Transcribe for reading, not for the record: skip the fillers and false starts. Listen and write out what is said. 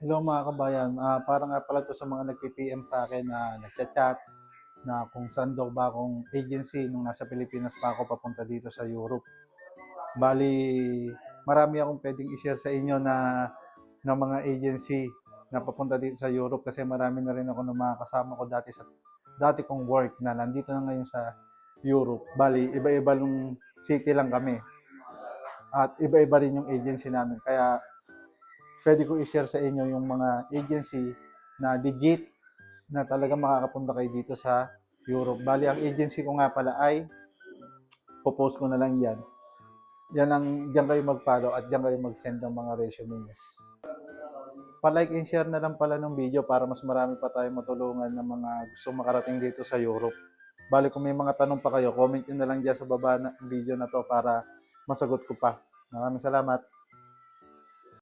Hello mga kabayan, para nga pala to sa mga nag-PM sa akin na nagchat-chat na kung saan daw ba akong agency nung nasa Pilipinas pa ako papunta dito sa Europe. Bali, marami akong pwedeng i-share sa inyo na mga agency na papunta dito sa Europe kasi marami na rin ako ng mga kasama ko dati kong work na nandito na ngayon sa Europe. Bali, iba-iba yung city lang kami at iba-iba rin yung agency namin. Kaya pwede ko i-share sa inyo yung mga agency na legit na talaga makakapunta kayo dito sa Europe. Bali, ang agency ko nga pala ay, popost ko na lang yan. Diyan kayo mag-follow at diyan kayo mag-send ng mga resume niyo. Pa-like and share na lang pala ng video para mas marami pa tayong matulungan ng mga gusto makarating dito sa Europe. Bali, kung may mga tanong pa kayo, comment nyo na lang dyan sa baba ng video na to para masagot ko pa. Maraming salamat.